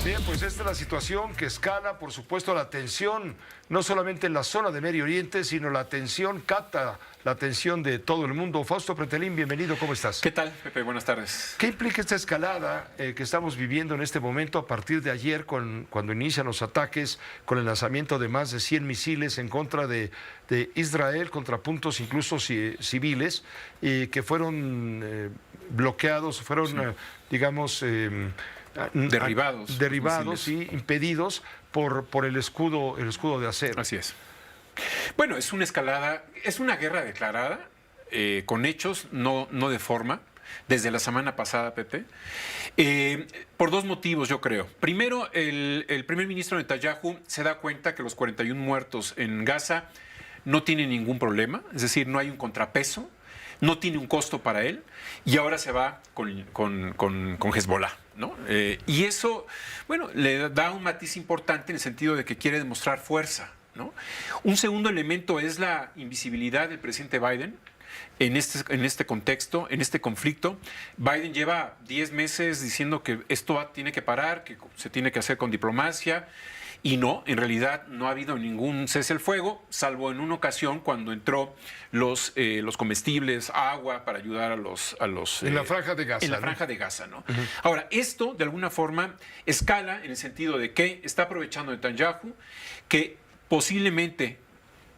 Bien, pues esta es la situación que escala, por supuesto, la tensión, no solamente en la zona de Medio Oriente, sino la tensión capta la atención de todo el mundo. Fausto Pretelín, bienvenido, ¿cómo estás? ¿Qué tal, Pepe? Buenas tardes. ¿Qué implica esta escalada que estamos viviendo en este momento a partir de ayer, cuando inician los ataques con el lanzamiento de más de 100 misiles en contra de Israel, contra puntos incluso civiles, que fueron bloqueados, fueron, digamos... derribados y impedidos por el escudo de acero. Así es. Bueno, es una escalada, es una guerra declarada, con hechos, no de forma, desde la semana pasada, Pepe, por dos motivos, yo creo. Primero, el primer ministro Netanyahu se da cuenta que los 41 muertos en Gaza no tienen ningún problema, es decir, no hay un contrapeso, no tiene un costo para él, y ahora se va con Hezbollah, ¿no? Y eso, bueno, le da un matiz importante en el sentido de que quiere demostrar fuerza, ¿no? Un segundo elemento es la invisibilidad del presidente Biden en este contexto, en este conflicto. Biden lleva 10 meses diciendo que esto tiene que parar, que se tiene que hacer con diplomacia. Y no, en realidad no ha habido ningún cese el fuego, salvo en una ocasión cuando entró los comestibles, agua para ayudar a los en la franja de Gaza. En la franja de Gaza, ¿no? Ahora, esto de alguna forma escala en el sentido de que está aprovechando Netanyahu, que posiblemente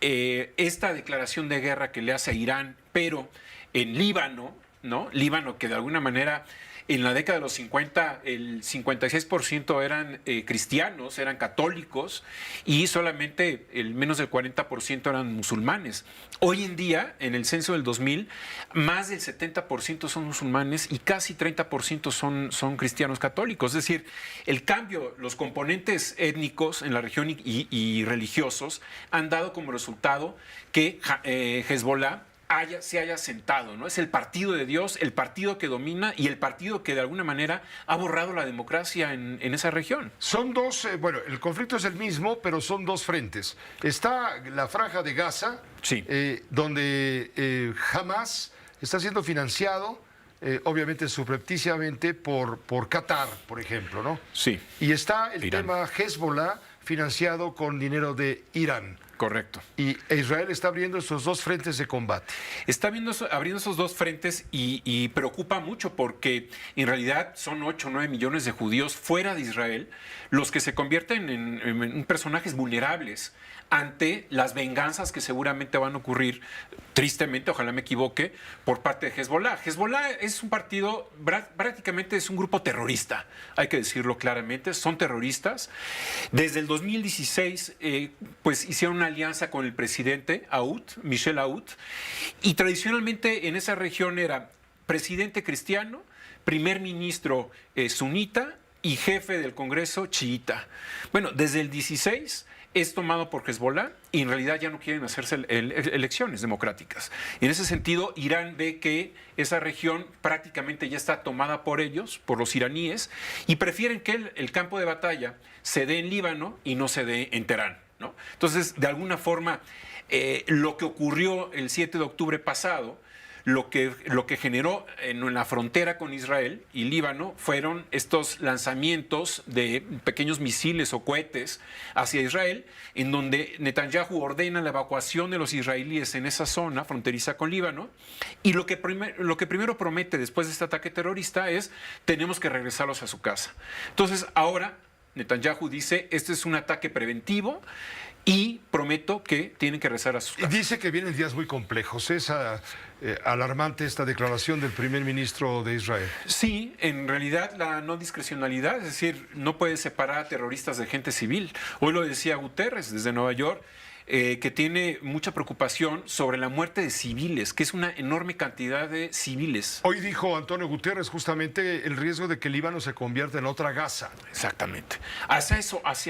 esta declaración de guerra que le hace a Irán, pero en Líbano, ¿no? Líbano que de alguna manera... En la década de los 50, el 56% eran cristianos, eran católicos, y solamente el menos del 40% eran musulmanes. Hoy en día, en el censo del 2000, más del 70% son musulmanes y casi 30% son cristianos católicos. Es decir, el cambio, los componentes étnicos en la región y religiosos han dado como resultado que Hezbollah se haya sentado, ¿no? Es el partido de Dios, el partido que domina y el partido que de alguna manera ha borrado la democracia en esa región. Son dos, bueno, el conflicto es el mismo, pero son dos frentes. Está la franja de Gaza, sí, donde Hamas está siendo financiado, obviamente subrepticiamente, por Qatar, por ejemplo, ¿no? Sí. Y está el Irán. tema Hezbollah, financiado con dinero de Irán. Correcto. Y Israel está abriendo esos dos frentes de combate. Está abriendo esos dos frentes y preocupa mucho porque en realidad son 8 o 9 millones de judíos fuera de Israel los que se convierten en personajes vulnerables ante las venganzas que seguramente van a ocurrir, tristemente, ojalá me equivoque, por parte de Hezbollah. Hezbollah es un partido, prácticamente es un grupo terrorista, hay que decirlo claramente, son terroristas. Desde el 2016, pues hicieron una alianza con el presidente Michel Aoud, y tradicionalmente en esa región era presidente cristiano, primer ministro sunita y jefe del Congreso chiita. Bueno, desde el 16 es tomado por Hezbollah y en realidad ya no quieren hacerse elecciones democráticas. En ese sentido, Irán ve que esa región prácticamente ya está tomada por ellos, por los iraníes, y prefieren que el campo de batalla se dé en Líbano y no se dé en Teherán, ¿no? Entonces, de alguna forma, lo que ocurrió el 7 de octubre pasado, lo que generó en la frontera con Israel y Líbano fueron estos lanzamientos de pequeños misiles o cohetes hacia Israel, en donde Netanyahu ordena la evacuación de los israelíes en esa zona fronteriza con Líbano, y lo que primero promete después de este ataque terrorista es: tenemos que regresarlos a su casa. Entonces ahora Netanyahu dice: este es un ataque preventivo y prometo que tienen que regresar a sus casas. Dice que vienen días muy complejos. Es alarmante esta declaración del primer ministro de Israel. Sí, en realidad la no discrecionalidad, es decir, no puede separar a terroristas de gente civil. Hoy lo decía Guterres desde Nueva York, que tiene mucha preocupación sobre la muerte de civiles, que es una enorme cantidad de civiles. Hoy dijo Antonio Guterres justamente el riesgo de que el Líbano se convierta en otra Gaza. Exactamente. Hacia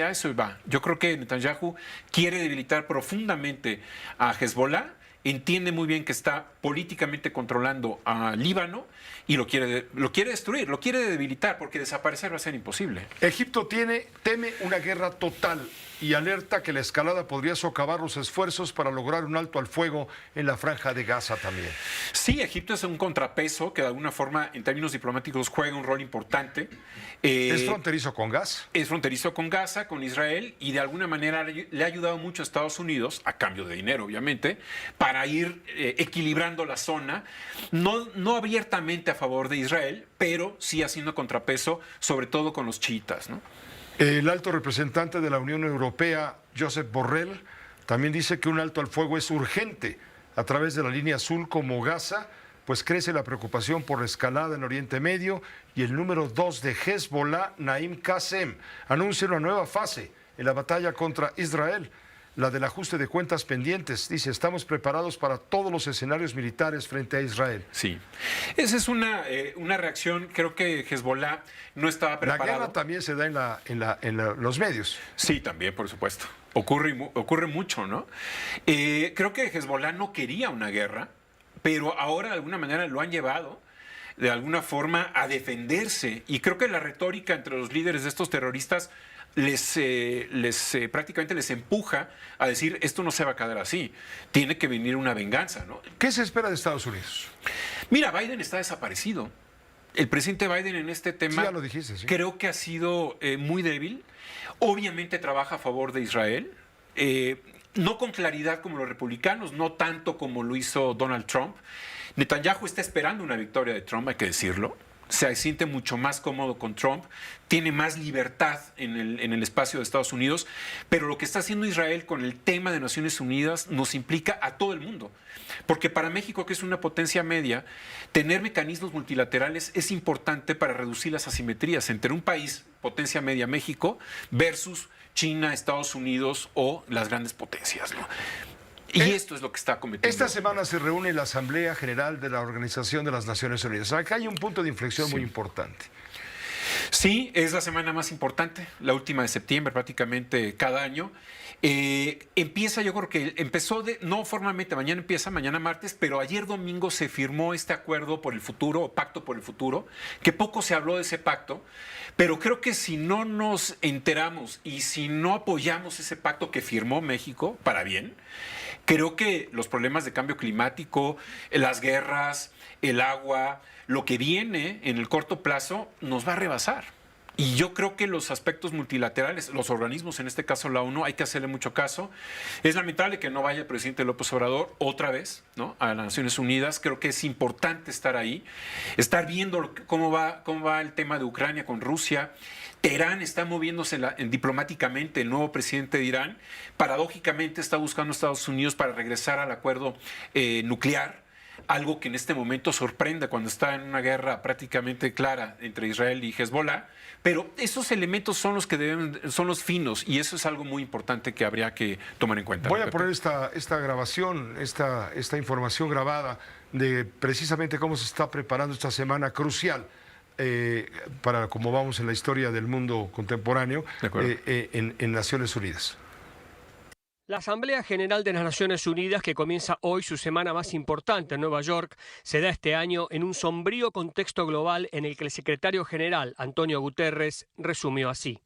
eso va. Yo creo que Netanyahu quiere debilitar profundamente a Hezbollah, entiende muy bien que está políticamente controlando a Líbano y lo quiere destruir, lo quiere debilitar, porque desaparecer va a ser imposible. Egipto teme una guerra total y alerta que la escalada podría socavar los esfuerzos para lograr un alto al fuego en la franja de Gaza también. Sí, Egipto es un contrapeso que de alguna forma en términos diplomáticos juega un rol importante. ¿Es fronterizo con Gaza? Es fronterizo con Gaza, con Israel, y de alguna manera le ha ayudado mucho a Estados Unidos, a cambio de dinero obviamente, para ir equilibrando la zona, no abiertamente a favor de Israel, pero sí haciendo contrapeso, sobre todo con los chiitas, ¿no? El alto representante de la Unión Europea, Josep Borrell, también dice que un alto al fuego es urgente a través de la línea azul como Gaza, pues crece la preocupación por la escalada en Oriente Medio y el número 2 de Hezbollah, Naim Qassem, anuncia una nueva fase en la batalla contra Israel, la del ajuste de cuentas pendientes. Dice, estamos preparados para todos los escenarios militares frente a Israel. Sí, esa es una reacción, creo que Hezbollah no estaba preparado. La guerra también se da en los medios. Sí, también, por supuesto. Ocurre mucho, ¿no? Creo que Hezbollah no quería una guerra, pero ahora de alguna manera lo han llevado de alguna forma a defenderse. Y creo que la retórica entre los líderes de estos terroristas prácticamente les empuja a decir, esto no se va a quedar así, tiene que venir una venganza, ¿no? ¿Qué se espera de Estados Unidos? Mira, Biden está desaparecido. El presidente Biden en este tema, sí, ya lo dijiste, sí, creo que ha sido muy débil. Obviamente trabaja a favor de Israel, no con claridad como los republicanos, no tanto como lo hizo Donald Trump. Netanyahu está esperando una victoria de Trump, hay que decirlo. Se siente mucho más cómodo con Trump, tiene más libertad en el espacio de Estados Unidos, pero lo que está haciendo Israel con el tema de Naciones Unidas nos implica a todo el mundo. Porque para México, que es una potencia media, tener mecanismos multilaterales es importante para reducir las asimetrías entre un país, potencia media México, versus China, Estados Unidos o las grandes potencias, ¿no? Y esto es lo que está cometiendo. Esta semana se reúne la Asamblea General de la Organización de las Naciones Unidas. Acá hay un punto de inflexión muy importante. Sí, es la semana más importante, la última de septiembre prácticamente cada año. Empieza, yo creo que empezó no formalmente, mañana martes, pero ayer domingo se firmó este acuerdo por el futuro, o pacto por el futuro, que poco se habló de ese pacto, pero creo que si no nos enteramos y si no apoyamos ese pacto que firmó México, para bien, creo que los problemas de cambio climático, las guerras, el agua, lo que viene en el corto plazo nos va a rebasar. Y yo creo que los aspectos multilaterales, los organismos, en este caso la ONU, hay que hacerle mucho caso. Es lamentable que no vaya el presidente López Obrador otra vez, ¿no?, a las Naciones Unidas. Creo que es importante estar ahí, estar viendo cómo va el tema de Ucrania con Rusia. Teherán está moviéndose diplomáticamente, el nuevo presidente de Irán, paradójicamente está buscando a Estados Unidos para regresar al acuerdo nuclear. Algo que en este momento sorprende cuando está en una guerra prácticamente clara entre Israel y Hezbollah, pero esos elementos son son los finos, y eso es algo muy importante que habría que tomar en cuenta. Voy a poner esta grabación, esta información grabada de precisamente cómo se está preparando esta semana crucial para cómo vamos en la historia del mundo contemporáneo en Naciones Unidas. La Asamblea General de las Naciones Unidas, que comienza hoy su semana más importante en Nueva York, se da este año en un sombrío contexto global en el que el secretario general, Antonio Guterres, resumió así.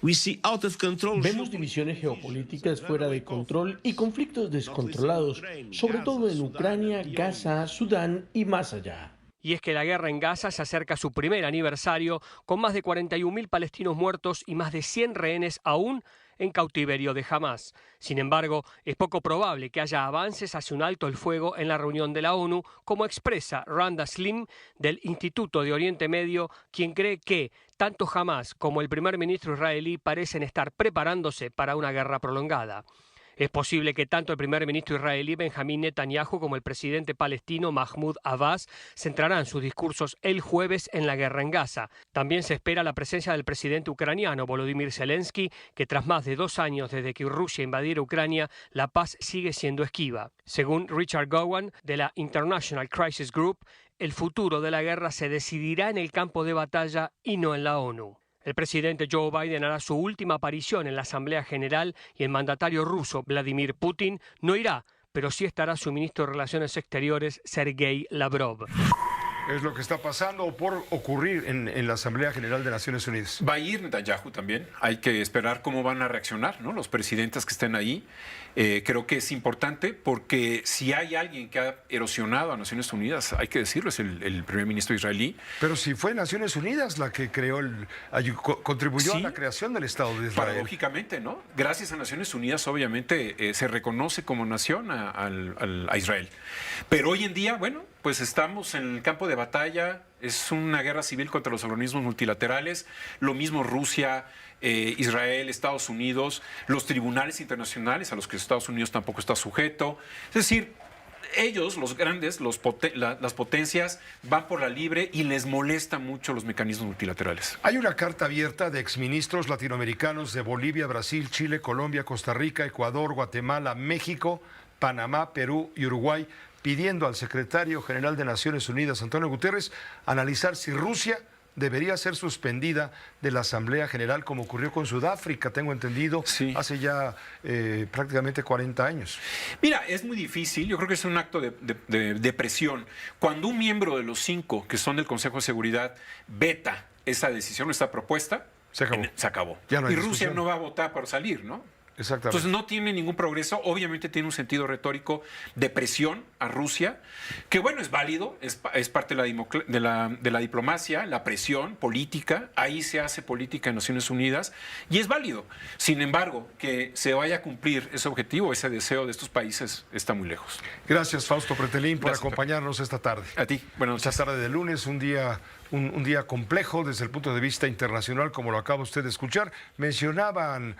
Vemos divisiones geopolíticas fuera de control y conflictos descontrolados, sobre todo en Ucrania, Gaza, Sudán y más allá. Y es que la guerra en Gaza se acerca a su primer aniversario, con más de 41.000 palestinos muertos y más de 100 rehenes aún en cautiverio de Hamás. Sin embargo, es poco probable que haya avances hacia un alto el fuego en la reunión de la ONU, como expresa Randa Slim del Instituto de Oriente Medio, quien cree que tanto Hamás como el primer ministro israelí parecen estar preparándose para una guerra prolongada. Es posible que tanto el primer ministro israelí Benjamín Netanyahu como el presidente palestino Mahmoud Abbas centrarán sus discursos el jueves en la guerra en Gaza. También se espera la presencia del presidente ucraniano Volodymyr Zelensky, que tras más de 2 años desde que Rusia invadiera Ucrania, la paz sigue siendo esquiva. Según Richard Gowan de la International Crisis Group, el futuro de la guerra se decidirá en el campo de batalla y no en la ONU. El presidente Joe Biden hará su última aparición en la Asamblea General y el mandatario ruso Vladimir Putin no irá, pero sí estará su ministro de Relaciones Exteriores Sergei Lavrov. Es lo que está pasando o por ocurrir en la Asamblea General de Naciones Unidas. Va a ir Netanyahu también. Hay que esperar cómo van a reaccionar, ¿no? Los presidentes que estén ahí. Creo que es importante porque si hay alguien que ha erosionado a Naciones Unidas, hay que decirlo, es el primer ministro israelí. Pero si fue Naciones Unidas la que creó contribuyó Sí, a la creación del Estado de Israel. Paradójicamente, ¿no? Gracias a Naciones Unidas, obviamente, se reconoce como nación a Israel. Pero hoy en día, bueno, pues estamos en el campo de batalla, es una guerra civil contra los organismos multilaterales, lo mismo Rusia, Israel, Estados Unidos, los tribunales internacionales a los que Estados Unidos tampoco está sujeto. Es decir, ellos, los grandes, las potencias, van por la libre y les molesta mucho los mecanismos multilaterales. Hay una carta abierta de exministros latinoamericanos de Bolivia, Brasil, Chile, Colombia, Costa Rica, Ecuador, Guatemala, México, Panamá, Perú y Uruguay, pidiendo al secretario general de Naciones Unidas, Antonio Guterres, analizar si Rusia debería ser suspendida de la Asamblea General, como ocurrió con Sudáfrica, tengo entendido, Sí. hace ya prácticamente 40 años. Mira, es muy difícil, yo creo que es un acto de presión. Cuando un miembro de los 5 que son del Consejo de Seguridad veta esa decisión, esta propuesta, Se acabó. se acabó. Ya no hay Y Rusia discusión. no va a votar por salir, ¿no? Exactamente. Entonces no tiene ningún progreso, obviamente tiene un sentido retórico de presión a Rusia, que bueno, es válido, es parte de la diplomacia, la presión política, ahí se hace política en Naciones Unidas y es válido. Sin embargo, que se vaya a cumplir ese objetivo, ese deseo de estos países está muy lejos. Gracias, Fausto Pretelín, por Gracias, acompañarnos esta tarde. A ti, buenas noches. Esta tarde de lunes, un día complejo desde el punto de vista internacional, como lo acaba usted de escuchar. Mencionaban